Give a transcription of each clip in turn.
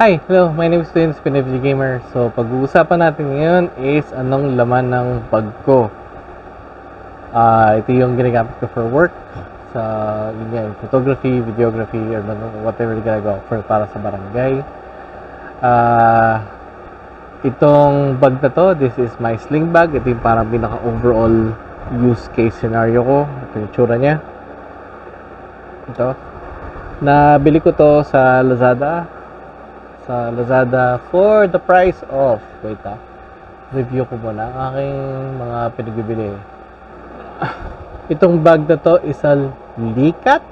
Hi, hello, my name is Twins, PNFG Gamer. So, pag-uusapan natin ngayon is anong laman ng bag ko. Ito yung ginagamit ko for work, sa photography, videography, or whatever ginagawa ko para sa barangay. Itong bag na to, this is my sling bag. Ito yung parang pinaka-overall use case scenario ko. Ito yung tsura niya. Ito. Nabili ko to sa Lazada. For the price of review ko muna ang aking mga pinagbibili. Itong bag na to is a Leacat,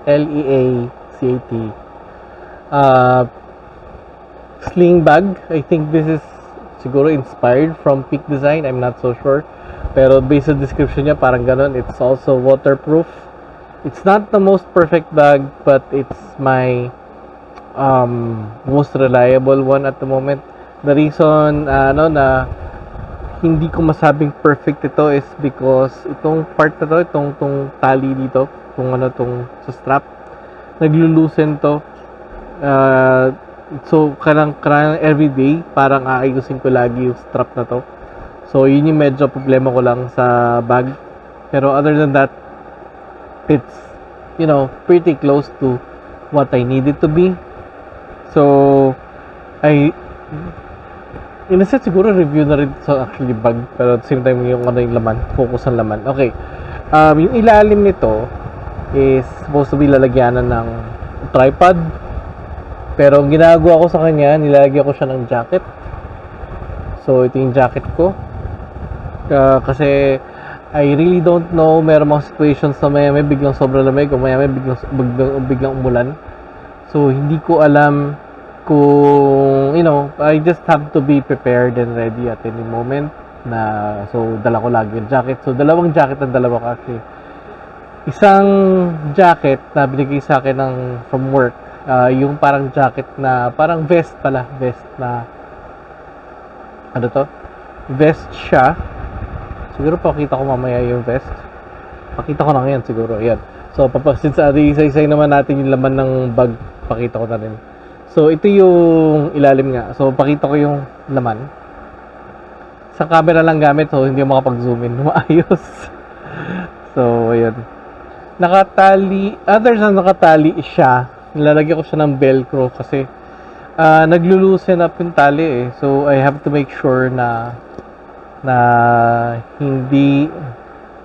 Leacat sling bag. I think this is siguro inspired from Peak Design, I'm not so sure, pero based on description niya parang ganun. It's also waterproof. It's not the most perfect bag, but it's my most reliable one at the moment. The reason na hindi ko masabing perfect ito is because itong part na to, itong tali dito, tong sa strap, naglulusen to. So karang everyday parang aayusin ko lagi yung strap na to. So yun yung medyo problema ko lang sa bag. Pero other than that, it's pretty close to what I need it to be. So, in a sense, siguro review na rin sa actually bag, pero at the same time, yung laman, focus ang laman. Okay, yung ilalim nito is supposed to be lalagyanan ng tripod, pero ang ginagawa ko sa kanya, nilalagyan ko siya ng jacket. So, ito yung jacket ko. Kasi, I really don't know, meron mga situations na may biglang sobrang lamig, o may biglang umulan. So, hindi ko alam kung, I just have to be prepared and ready at any moment so, dala ko lagi yung jacket. So, dalawang jacket ang dalawa ko actually. Isang jacket na binigay sa akin from work, yung parang jacket na, parang vest na, vest siya. Siguro pakita ko mamaya yung vest. Pakita ko na ngayon siguro, yan. So, since isa-isa naman natin yung laman ng bag, pakita ko na rin. So, ito yung ilalim nga. So, pakita ko yung laman. Sa camera lang gamit, so hindi mo makapag-zoom in. Maayos. So, ayan. Other than nakatali siya, nilalagyan ko siya ng velcro kasi naglo-loosen up yung tali eh. So, I have to make sure na hindi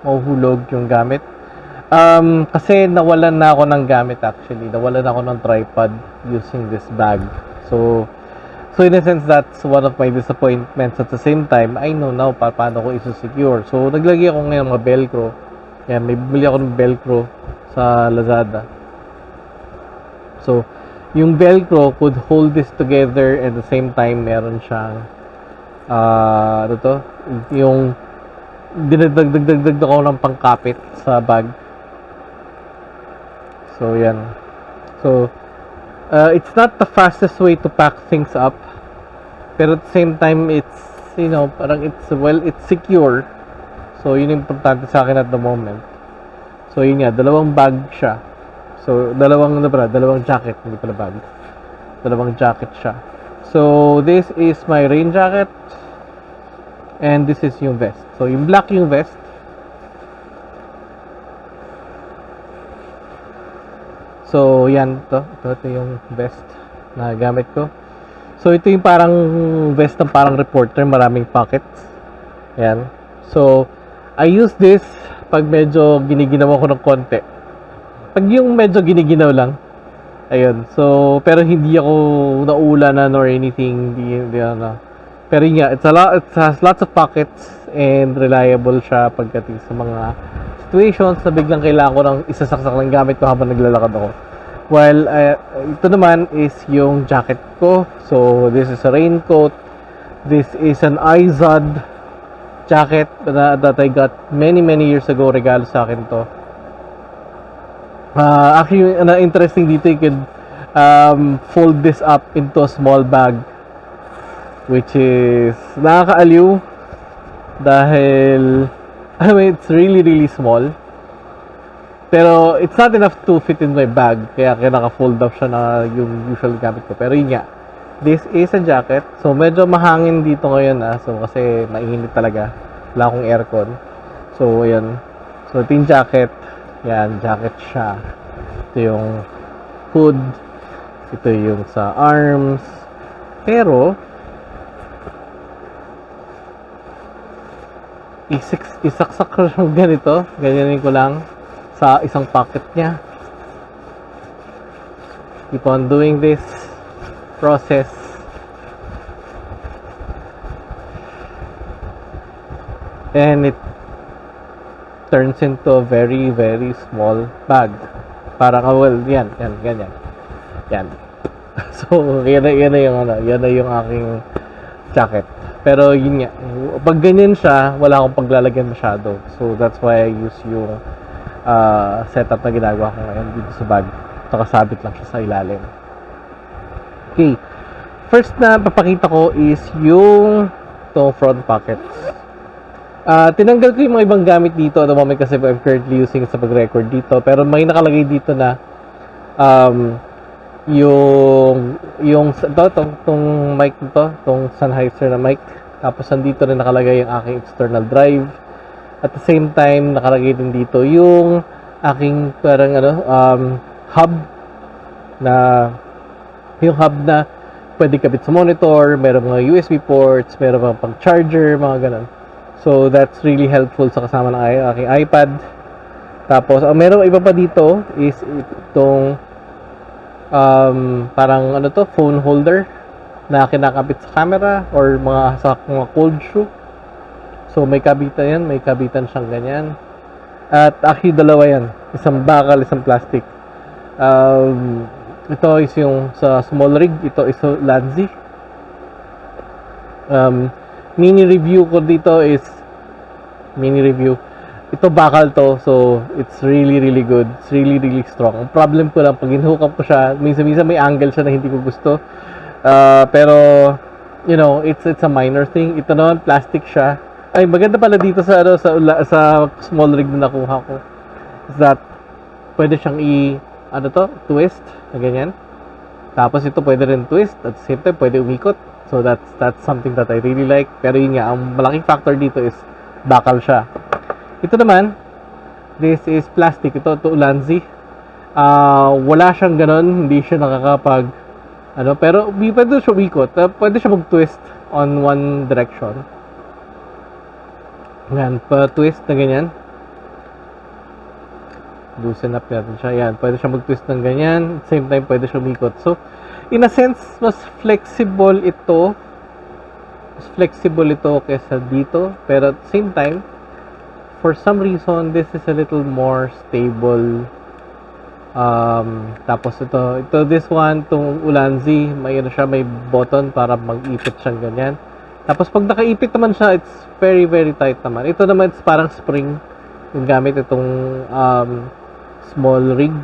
mahuhulog yung gamit. Kasi nawalan na ako ng gamit actually. Nawalan ako ng tripod using this bag. So in a sense, that's one of my disappointments. At the same time, I know now paano ko i-secure. So, naglagay ako ngayon mga velcro. Yan, may bumili ako ng velcro sa Lazada. So, yung velcro could hold this together and at the same time, meron siyang yung dinagdag ako ng pangkapit sa bag. So, yan. So, it's not the fastest way to pack things up. Pero at the same time, it's, parang it's secure. So, yun yung importante sa akin at the moment. So, yun nga, dalawang bag siya. So, dalawang jacket, hindi pala bag. Dalawang jacket siya. So, this is my rain jacket. And this is yung vest. So, yung black yung vest. So, yan, ito yung vest na gamit ko. So, ito yung parang vest ng parang reporter, maraming pockets. Yan. So, I use this pag medyo giniginaw ko ng konti. Pag yung medyo giniginaw lang, ayun. So, pero hindi ako naulanan or anything, Pero yun nga, it has lots of pockets and reliable siya pagdating sa mga situations na biglang kailangan ko ng isasaksak ng gamit ko habang naglalakad ako. While ito naman is yung jacket ko. So, this is a raincoat. This is an Izod jacket that I got many years ago. Regalo sa akin to. Actually, interesting dito, you could fold this up into a small bag, which is nakakaaliw dahil it's really small. Pero it's not enough to fit in my bag, kaya naka-fold up siya na yung usual gamit ko. Pero yun nga, This is a jacket. So, medyo mahangin dito ngayon So, kasi mainit talaga. Wala akong aircon. So, ayan. So, ito yung jacket. Yan, jacket siya. Ito yung hood. Ito yung sa arms. Pero, isaksak ko lang ganito. Ganyanin ko lang sa isang pocket niya. Keep on doing this process. And it turns into a very, very small bag. Parang, well, yan, ganyan. Yan. So, yan na yung aking jacket. Pero, yun nga, pag ganyan siya, wala akong paglalagyan masyado. So, that's why I use yung setup na ginagawa ko ngayon dito sa bag. Nakasabit lang siya sa ilalim. Okay. First na papakita ko is yung itong front pockets. Tinanggal ko yung mga ibang gamit dito at the moment kasi I'm currently using it sa pag-record dito. Pero may nakalagay dito na yung itong mic nito, itong Sennheiser na mic. Tapos nandito rin nakalagay yung aking external drive. At the same time, nakalagay din dito yung aking parang hub na pwede kabit sa monitor, meron mga USB ports, meron mga pang charger, mga ganun. So that's really helpful sa kasama ng aking iPad. Tapos meron iba pa dito is itong parang phone holder na kinakabit sa camera or sa mga cold shoe. So may kabitan siyang ganyan. At actually dalawa yan, isang bakal, isang plastic. Ito is yung sa small rig, ito is Lanzi. Mini review ko dito is ito bakal to, so it's really good, it's really strong. Ang problem ko lang pag in-hook up ko siya, minsan may angle siya na hindi ko gusto, pero you know, it's a minor thing. Ito naman plastic siya. Ay, maganda pala dito sa small rig na nakuha ko is that pwede siyang twist na ganyan. Tapos ito pwede rin twist at the same time pwede umikot. So that's something that I really like. Pero yun nga, ang malaking factor dito is bakal siya. Ito naman, this is plastic. Ito Ulanzi. Wala siyang ganon, hindi siya nakakapag pero pwede siya umikot. Pwede siya mag-twist on one direction. Yan, pa-twist na ganyan. Loosen up natin siya. Yan, pwede siya mag-twist ng ganyan. At the same time, pwede siya umikot. So, in a sense, mas flexible ito. Kesa dito. Pero at the same time, for some reason, this is a little more stable. Tapos this one, itong Ulanzi, may may button para mag-ipit siyang ganyan. Tapos pag nakaipit naman siya, it's very tight naman. Ito naman, it's parang spring. Yung gamit itong small rig,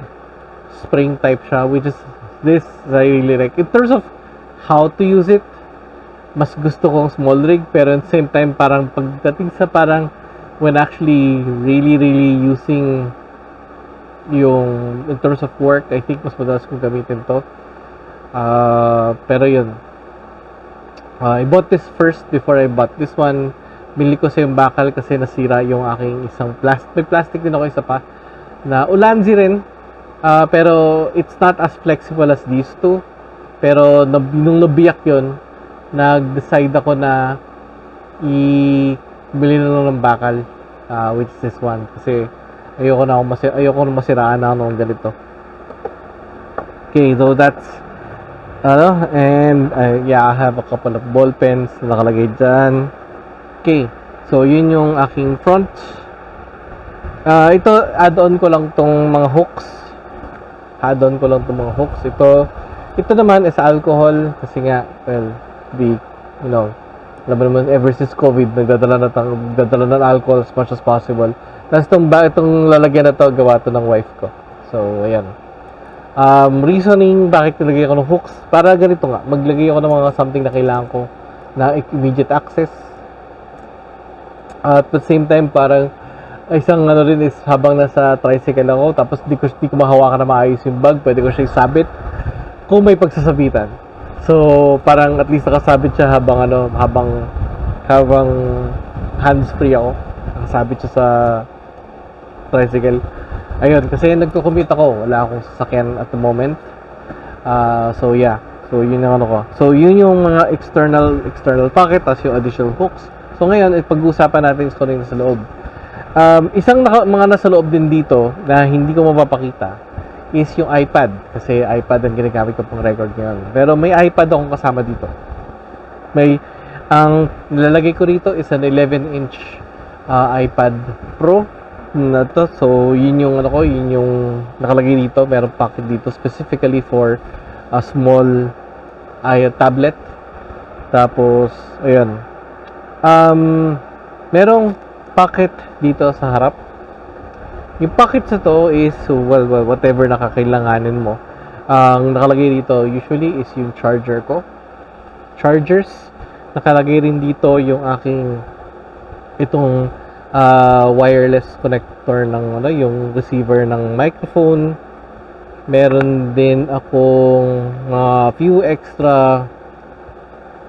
spring type siya, which is this I really like. In terms of how to use it, mas gusto kong small rig, pero at the same time parang pagdating sa parang when actually really using yung in terms of work, I think mas madalas kong gamitin to. Pero yun, I bought this first before I bought this one. Bili ko sa yung bakal kasi nasira yung aking isang may plastic din ako isa pa na Ulanzi rin, pero it's not as flexible as these two. Pero nung nabiyak yun, nag-decide ako na bili na lang ng bakal, which is this one, kasi ayoko na masiraan na ako ng ganito. Okay, so that's and I have a couple of ball pens na nakalagay dyan. Okay, so yun yung aking front. Ito, add-on ko lang tong mga hooks. Ito naman is alcohol kasi nga, well, alam mo naman, ever since COVID, nagdadala ng alcohol as much as possible. Tapos itong lalagyan na to, gawa to ng wife ko. So, ayan. Reasoning bakit nilagay ako ng hooks, para ganito nga, maglagay ako ng mga something na kailangan ko na immediate access. At the same time, parang isang rin is habang nasa tricycle ako, tapos di ko mahawakan na maayos yung bag, pwede ko siya isabit kung may pagsasabitan. So, parang at least nakasabit siya habang hands-free ako. Nakasabit siya sa tricycle. Ayun, kasi nagko-commute ako. Wala akong sasakyan at the moment. So, yeah. So, yun yung ano ko. So, yun yung mga external pocket, tas yung additional hooks. So, ngayon, pag-uusapan natin yung rin sa loob. Isang mga nasa loob din dito na hindi ko mapapakita is yung iPad. Kasi iPad ang ginagamit ko pang record ngayon. Pero may iPad akong kasama dito. Ang nilalagay ko rito is an 11-inch iPad Pro na to. So, yun yung nakalagay dito. Meron pocket dito specifically for a small tablet. Tapos, ayun. Merong pocket dito sa harap. Yung pocket sa to is, well, whatever nakakailanganin mo. Ang nakalagay dito usually is yung charger ko. Chargers. Nakalagay rin dito yung aking itong wireless connector ng yung receiver ng microphone. Meron din akong few extra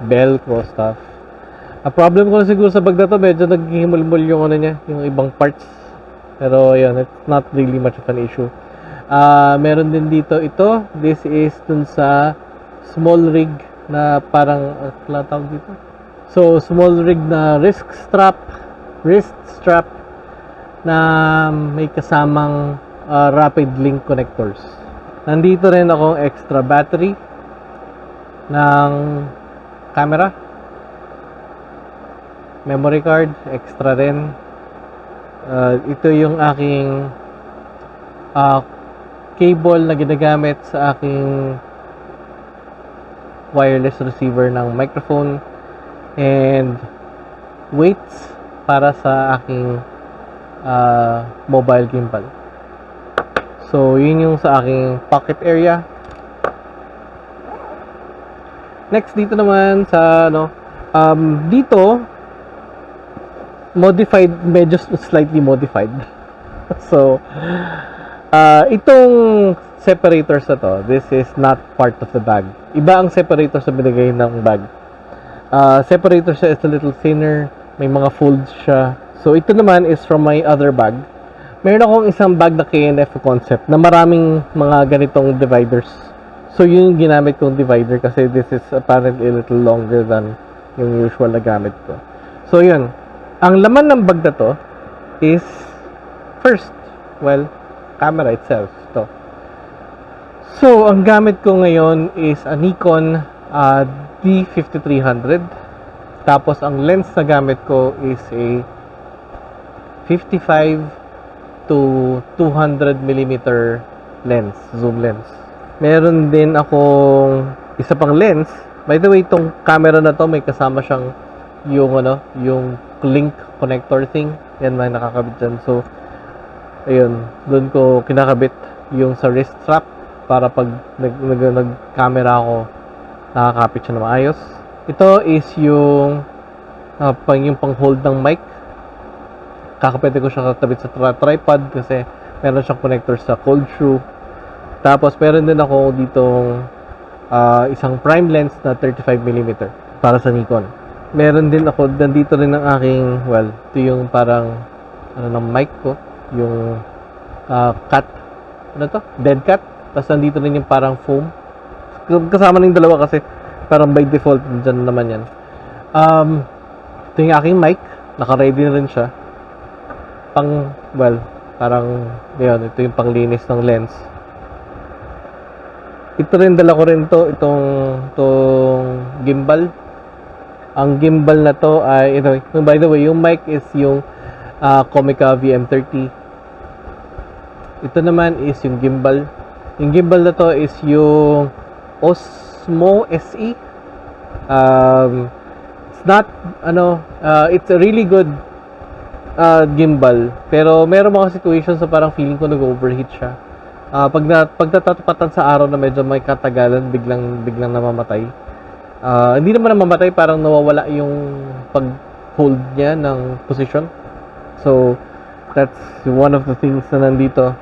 Velcro stuff. Problem ko na siguro sa bag na to, medyo naghihimulmul yung yung ibang parts. Pero yun, it's not really much of an issue. Meron din dito ito. This is dun sa small rig na parang tawag dito. So, small rig na wrist strap na may kasamang rapid link connectors. Nandito rin akong extra battery ng camera, memory card, extra rin. Ito yung aking cable na ginagamit sa aking wireless receiver ng microphone, and weights para sa aking mobile gimbal. So, yun yung sa aking pocket area. Next, dito naman sa dito modified, medyo slightly modified. So, itong separators na to, this is not part of the bag. Iba ang separator sa binigay ng bag. Separator siya is a little thinner, may mga folds siya. So, ito naman is from my other bag. Meron akong isang bag na KNF concept na maraming mga ganitong dividers. So, yun yung ginamit kong divider kasi this is apparently a little longer than yung usual na gamit ko. So, yun. Ang laman ng bag na to is first, well, camera itself. Ito. So, ang gamit ko ngayon is a Nikon D5300. Tapos, ang lens na gamit ko is a 55 to 200 mm lens, zoom lens. Meron din akong isa pang lens. By the way, itong camera na to may kasama siyang yung link connector thing. Yan, may nakakabit dyan. So, ayun, doon ko kinakabit yung sa wrist strap para pag nag-camera ako, nakakapit siya na maayos. Ito is yung pang-hold ng mic. Kakapit ko siya katabit sa tripod kasi meron siyang connector sa cold shoe. Tapos meron din ako ditong isang prime lens na 35mm para sa Nikon. Meron din ako, nandito rin ang aking, well, ito yung parang ng mic ko, yung cat, dead cat. Tapos nandito rin yung parang foam. Kasama ng dalawa kasi parang by default dyan naman yan. Ito yung aking mic, naka-ready na rin siya. Parang yun, ito yung panglinis ng lens. Ito rin, dala ko rin itong gimbal. Ang gimbal na to ay ito. By the way, yung mic is yung Comica VM30. Ito naman is yung gimbal. Yung gimbal na to is yung Osmo SE. It's not it's a really good gimbal, pero meron mga situations na parang feeling ko nag-overheat siya. Pag natatapatan sa araw na medyo may katagalan, biglang namamatay. Hindi naman namamatay, parang nawawala yung pag-hold niya ng position. So, that's one of the things na nandito.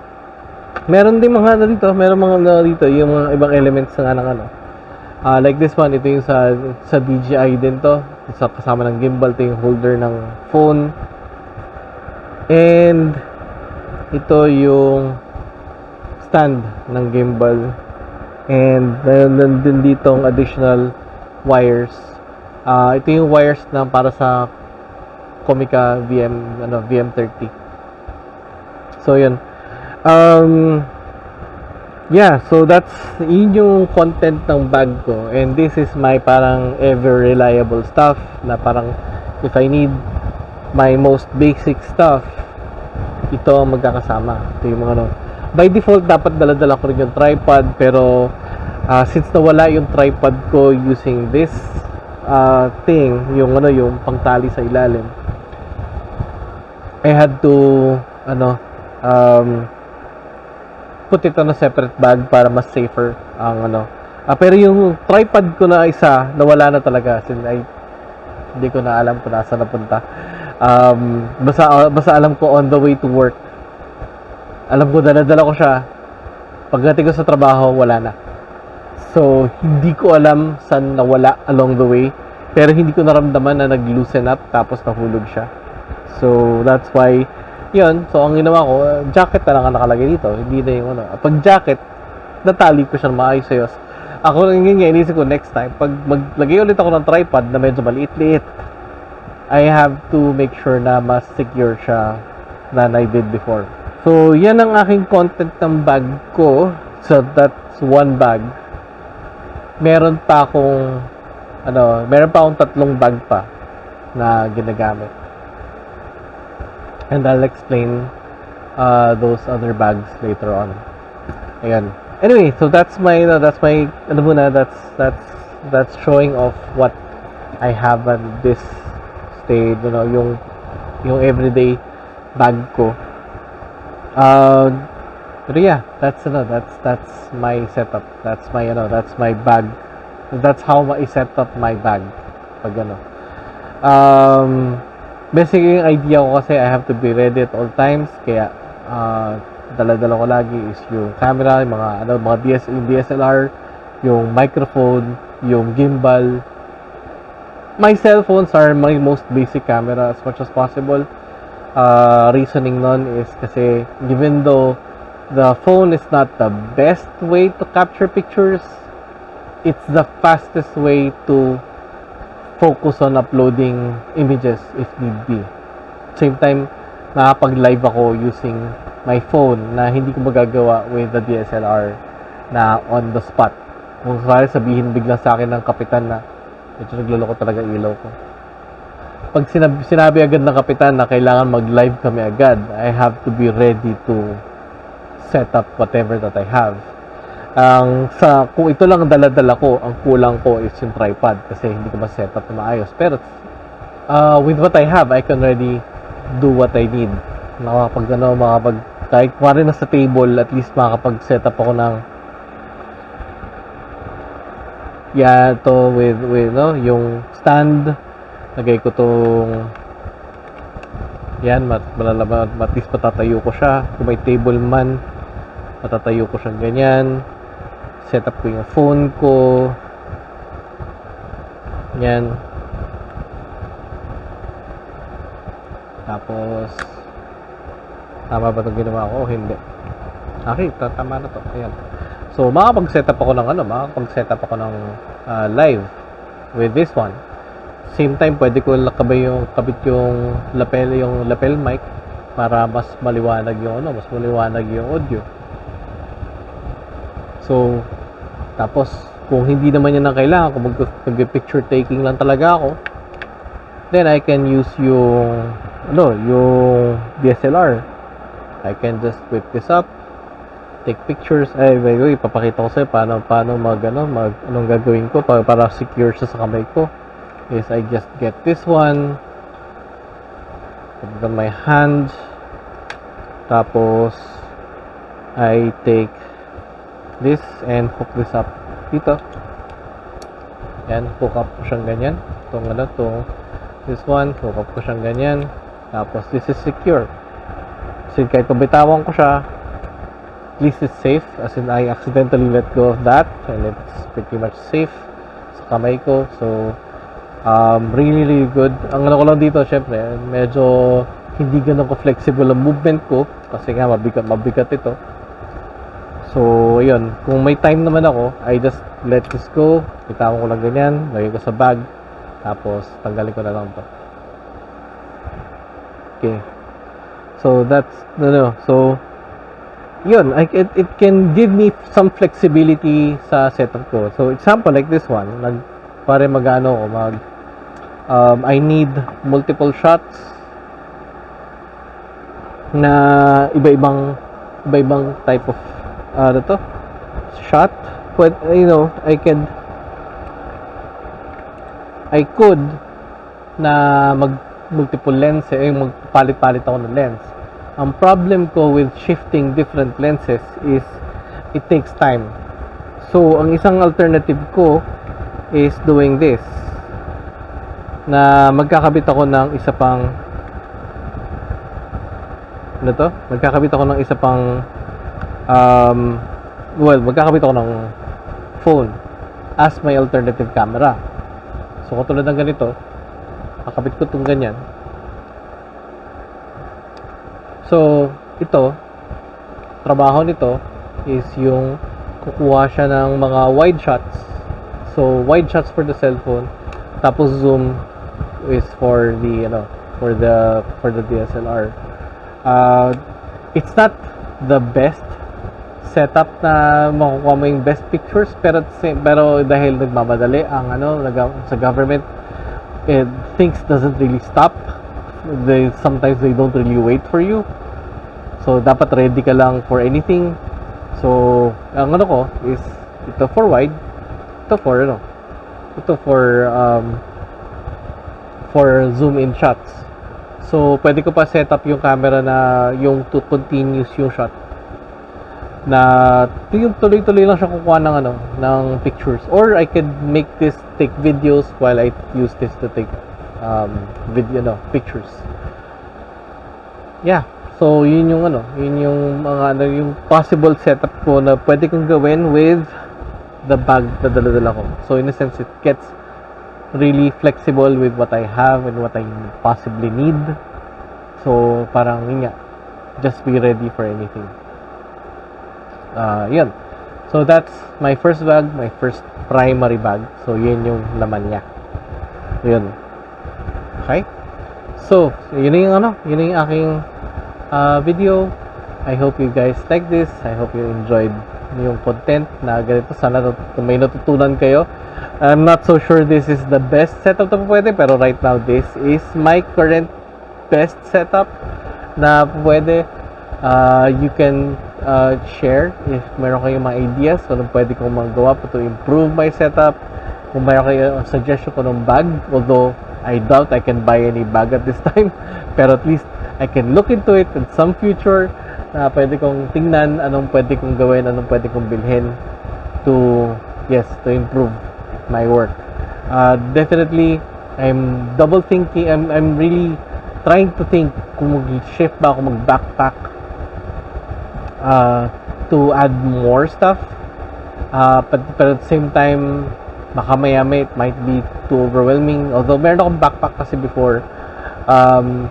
Meron din mga nandito, yung mga ibang elements na Like this one, ito yung sa DJI din to. Sa kasama ng gimbal, ito yung holder ng phone. And ito yung stand ng gimbal. And nandun dito ang additional wires. Ito yung wires na para sa Comica VM30. So yun. Yeah, so yun yung content ng bag ko. And this is my parang ever reliable stuff na parang if I need my most basic stuff, ito ang magkakasama. Ito yung mga by default dapat dala-dala ko rin yung tripod, pero since nawala yung tripod ko using this thing, yung pangtali sa ilalim, I had to put it on a separate bag para mas safer ang pero yung tripod ko na isa nawala na talaga, since hindi ko na alam kung nasa napunta. Basta alam ko on the way to work, alam ko dala-dala ko siya. Pagdating ko sa trabaho, wala na. So hindi ko alam saan nawala along the way, pero hindi ko naramdaman na nag-loosen up tapos nahulog siya. So that's why yun. So ang ginawa ko, jacket na lang ang nakalagay dito, hindi na yung pag jacket natali ko siya maayos-ayos. Ako lang yun, inisip ko next time pag maglagay ulit ako ng tripod na medyo maliit-liit, I have to make sure na mas secure siya than I did before. So yan ang aking content ng bag ko. So that's one bag. Meron pa akong tatlong bag pa na ginagamit. And I'll explain those other bags later on. Ayan. Anyway, so that's that's showing off what I have at this stage, yung everyday bag ko. But yeah, that's my setup. That's my bag. That's how I set up my bag. Pag basically yung idea ko kasi I have to be ready at all times, kaya dala-dala ko lagi is yung camera, yung mga DSLR, yung microphone, yung gimbal. My cell phones are my most basic camera as much as possible. Reasoning nun is kasi even though the phone is not the best way to capture pictures, it's the fastest way to focus on uploading images if need be. Same time, nakapag-live ako using my phone na hindi ko magagawa with the DSLR na on the spot. Kung sabihin biglang sa akin ng kapitan na medyo nagloloko talaga ilaw ko. Pag sinabi agad ng kapitan na kailangan mag-live kami agad, I have to be ready to set up whatever that I have. Kung ito lang dala-dala ko, ang kulang ko is yung tripod kasi hindi ko ma-set up na maayos. Pero with what I have, I can already do what I need. Kahit kumari na sa table, at least makakapag-set up ako ng yung stand. Lagay ko tong at least patatayo ko siya. Kung may table man, patatayo ko siya ganyan. Set up ko yung phone ko. Yan. Tapos tama ba itong ginawa ko? Hindi. Okay, tama na to. Ayan. So makakapag-set up ako ng live with this one. Same time, pwede ko kabit yung lapel mic para mas maliwanag yung audio. So, tapos kung hindi naman yan ang kailangan, kung mag-picture taking lang talaga ako, then I can use yung DSLR. I can just whip this up, take pictures. By the way, papakita ko sa'yo paano anong gagawin ko para secure siya sa kamay ko. Is I just get this one, put it on my hand, tapos I take this and hook this up dito. Yan, hook up ko siyang ganyan. This one, hook up ko siyang ganyan. Tapos this is secure. Kasi kahit pabitawan ko siya, least it's safe. As in, I accidentally let go of that and it's pretty much safe sa kamay ko. So, really, really good. Ang ano ko lang dito, syempre, medyo hindi ganun ka-flexible ang movement ko kasi nga mabigat ito. So, ayun. Kung may time naman ako, I just let this go. Bitawan ko lang ganyan. Lagay ko sa bag. Tapos, tanggalin ko na lang to. Okay. So, that's, so, yun. It can give me some flexibility sa setup ko. So, example, like this one. Pare I need multiple shots na iba-ibang type of shot. But I could na multiple lens magpalit-palit ako ng lens. Ang problem ko with shifting different lenses is it takes time. So ang isang alternative ko is doing this, na magkakabit ako ng isa pang magkakabit ako ng phone as my alternative camera. So katulad ng ganito, kakabit ko itong ganyan. So ito, trabaho nito is yung kukuha siya ng mga wide shots. So wide shots for the cellphone, tapos zoom is for the DSLR. It's not the best setup na makukuha mo yung best pictures, pero dahil nagmamadali ang sa government, things doesn't really stop. Sometimes they don't really wait for you. So dapat ready ka lang for anything. So ang ko is ito for wide, ito for zoom in shots. So pwede ko pa set up yung camera na yung to continuous yung shot, na yung tuloy-tuloy lang siya kukuha ng pictures, or I could make this take videos while I use this to take pictures. Yeah, so yun yung yung possible setup ko na pwede kong gawin with the bag na dala-dala ko. So in a sense, it gets really flexible with what I have and what I possibly need. So parang yun nga, just be ready for anything. Yun. So that's my first bag, my first primary bag. So yun yung laman niya. Yun. Okay? So yun yung aking video. I hope you guys like this. I hope you enjoyed yung content na ganito. Sana may natutunan kayo. I'm not so sure this is the best setup na pwede, pero right now this is my current best setup na pwede. You can share if meron kayong mga ideas kung anong pwede kong magawa to improve my setup. Kung meron kayong suggestion ko ng bag, although I doubt I can buy any bag at this time, pero at least I can look into it in some future na pwede kong tingnan anong pwede kong gawin, anong pwede kong bilhin to improve my work. Definitely I'm double thinking. I'm really trying to think kung mag-shift ba ako, mag-backpack to add more stuff, but at the same time baka it might be too overwhelming, although meron akong backpack kasi before,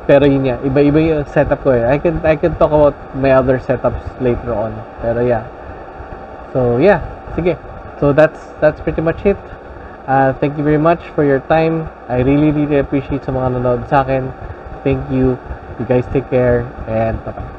pero yun nga, iba yung setup ko. I can talk about my other setups later on, pero sige, so that's pretty much it. Thank you very much for your time. I really appreciate sa mga nanonood sa akin. Thank you. You guys take care and bye-bye.